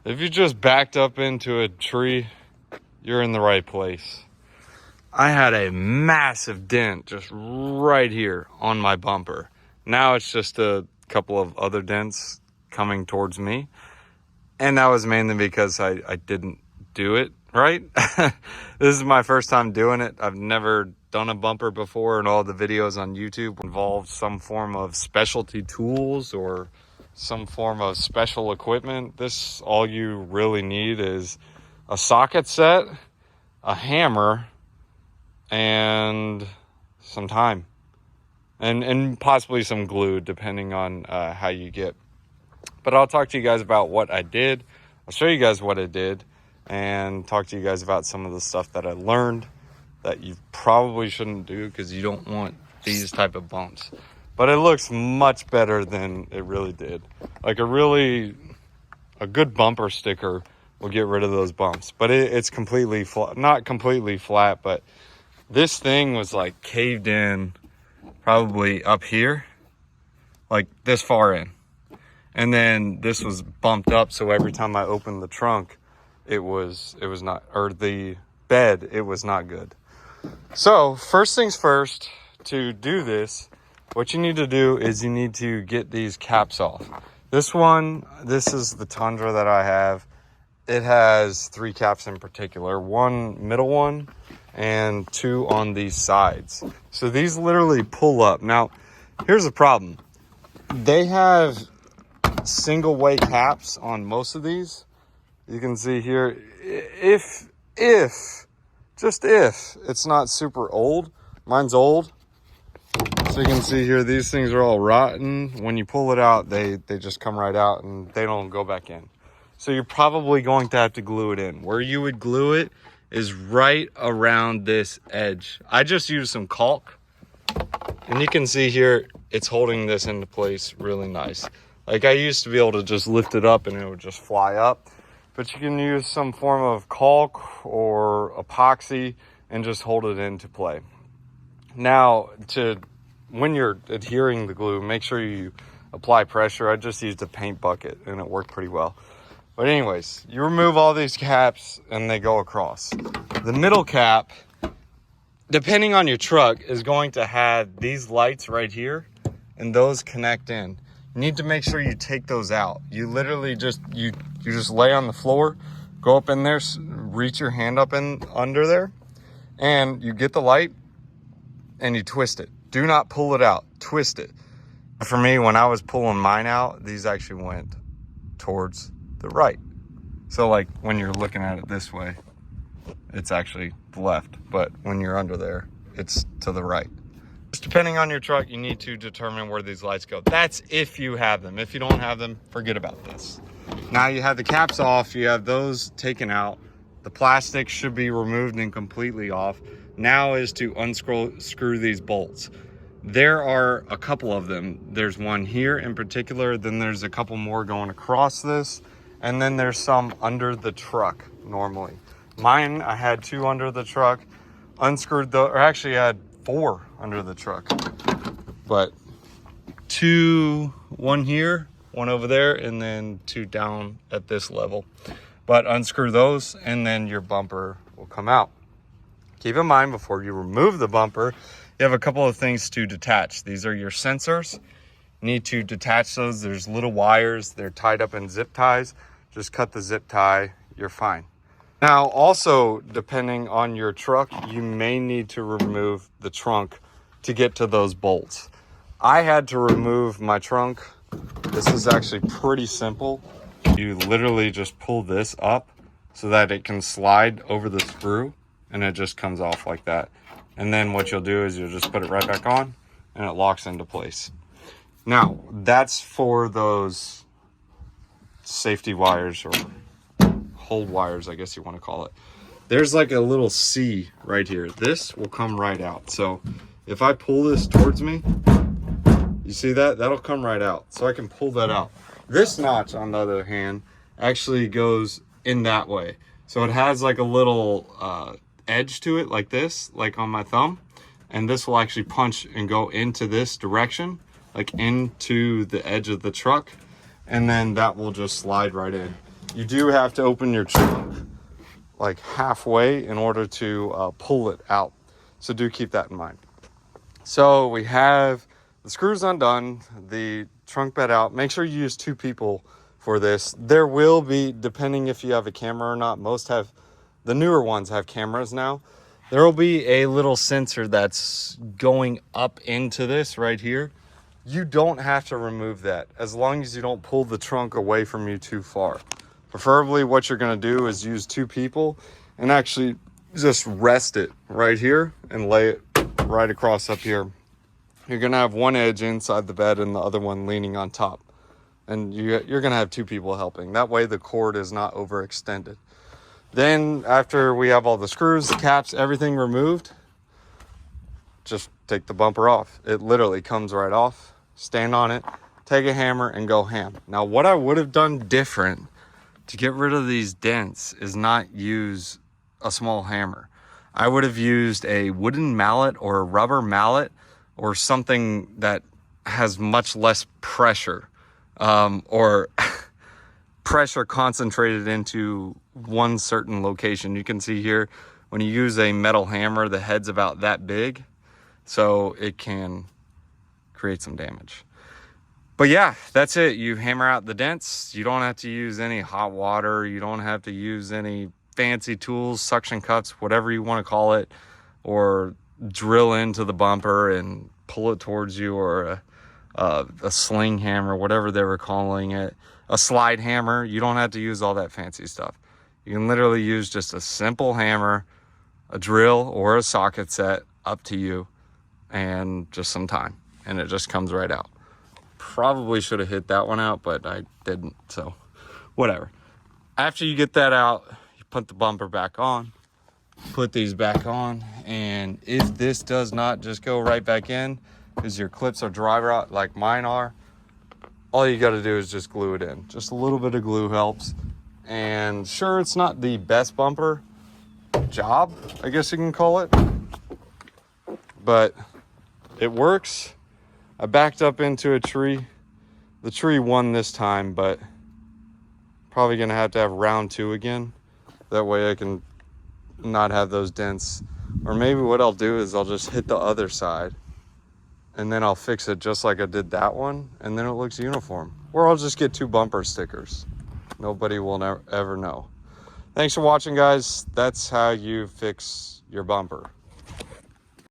If you just backed up into a tree, you're in the right place. I had a massive dent just right here on my bumper. Now it's just a couple of other dents coming towards me. And that was mainly because I didn't do it right. This is my first time doing it. I've never done a bumper before, and all the videos on YouTube involve some form of specialty tools or some form of special equipment. This, all you really need is a socket set, a hammer, and some time. And possibly some glue, depending on how you get. But I'll talk to you guys about what I did. I'll show you guys what I did and talk to you guys about some of the stuff that I learned that you probably shouldn't do because you don't want these type of bumps. But it looks much better than it really did. Like a good bumper sticker will get rid of those bumps. But it's completely flat, not completely flat, but this thing was like caved in probably up here, like this far in. And then this was bumped up, so every time I opened the trunk, it was not, or the bed, it was not good. So first things first, to do this, what you need to do is you need to get these caps off. This is the Tundra that I have. It has 3 caps in particular, one middle one and 2 on these sides. So these literally pull up. Now, here's the problem. They have single way caps on most of these. You can see here, if it's not super old. Mine's old, so you can see here these things are all rotten. When you pull it out, they just come right out and they don't go back in. So you're probably going to have to glue it in. Where you would glue it is right around this edge. I just used some caulk, and you can see here it's holding this into place really nice. Like, I used to be able to just lift it up and it would just fly up. But you can use some form of caulk or epoxy and just hold it into play. Now, when you're adhering the glue, make sure you apply pressure. I just used a paint bucket and it worked pretty well. But anyways, you remove all these caps and they go across. The middle cap, depending on your truck, is going to have these lights right here, and those connect in. You need to make sure you take those out. You literally just lay on the floor, go up in there, reach your hand up in under there, and you get the light and you twist it. Do not pull it out, twist it. For me, when I was pulling mine out, these actually went towards the right. So like when you're looking at it this way, it's actually the left, but when you're under there, it's to the right. Depending on your truck, you need to determine where these lights go. That's if you have them. If you don't have them, forget about this. Now you have the caps off, you have those taken out. The plastic should be removed and completely off. Now is to unscrew these bolts. There are a couple of them. There's one here in particular, then there's a couple more going across this, and then there's some under the truck normally. Mine, I had 2 under the truck, unscrewed or actually I had 4 under the truck, but 2, 1 here, 1 over there, and then 2 down at this level. But unscrew those and then your bumper will come out. Keep in mind, before you remove the bumper, you have a couple of things to detach. These are your sensors. You need to detach those. There's little wires, they're tied up in zip ties. Just cut the zip tie, you're fine. Now, also, depending on your truck, you may need to remove the trunk to get to those bolts. I had to remove my trunk. This is actually pretty simple. You literally just pull this up so that it can slide over the screw, and it just comes off like that. And then what you'll do is you'll just put it right back on and it locks into place. Now, that's for those safety wires or hold wires, I guess you want to call it. There's like a little C right here. This will come right out. So if I pull this towards me, you see that? That'll come right out. So I can pull that out. This notch, on the other hand, actually goes in that way. So it has like a little edge to it like this, like on my thumb. And this will actually punch and go into this direction, like into the edge of the truck. And then that will just slide right in. you do have to open your trunk like halfway in order to pull it out. So do keep that in mind. So we have the screws undone, the trunk bed out. Make sure you use 2 people for this. There will be, depending if you have a camera or not, most have, the newer ones have cameras now. There will be a little sensor that's going up into this right here. You don't have to remove that as long as you don't pull the trunk away from you too far. Preferably what you're going to do is use 2 people and actually just rest it right here and lay it right across up here. You're going to have one edge inside the bed and the other one leaning on top. And you're going to have 2 people helping. That way the cord is not overextended. Then after we have all the screws, the caps, everything removed, just take the bumper off. It literally comes right off. Stand on it, take a hammer, and go ham. Now, what I would have done different to get rid of these dents is not use a small hammer. I would have used a wooden mallet or a rubber mallet or something that has much less pressure, or pressure concentrated into one certain location. You can see here, when you use a metal hammer, the head's about that big, so it can create some damage. But yeah, that's it. You hammer out the dents. You don't have to use any hot water. You don't have to use any fancy tools, suction cups, whatever you want to call it, or drill into the bumper and pull it towards you, or a sling hammer, whatever they were calling it, a slide hammer. You don't have to use all that fancy stuff. You can literally use just a simple hammer, a drill, or a socket set, up to you, and just some time, and it just comes right out. Probably should have hit that one out, but I didn't, so whatever. After you get that out, you put the bumper back on, put these back on, and if this does not just go right back in because your clips are dry rot like mine are, all you got to do is just glue it in. Just a little bit of glue helps. And sure, it's not the best bumper job, I guess you can call it, but it works. I backed up into a tree. The tree won this time, but probably gonna have to have round 2 again. That way I can not have those dents. Or maybe what I'll do is I'll just hit the other side and then I'll fix it just like I did that one, and then it looks uniform. Or I'll just get 2 bumper stickers. Nobody will ever know. Thanks for watching, guys. That's how you fix your bumper.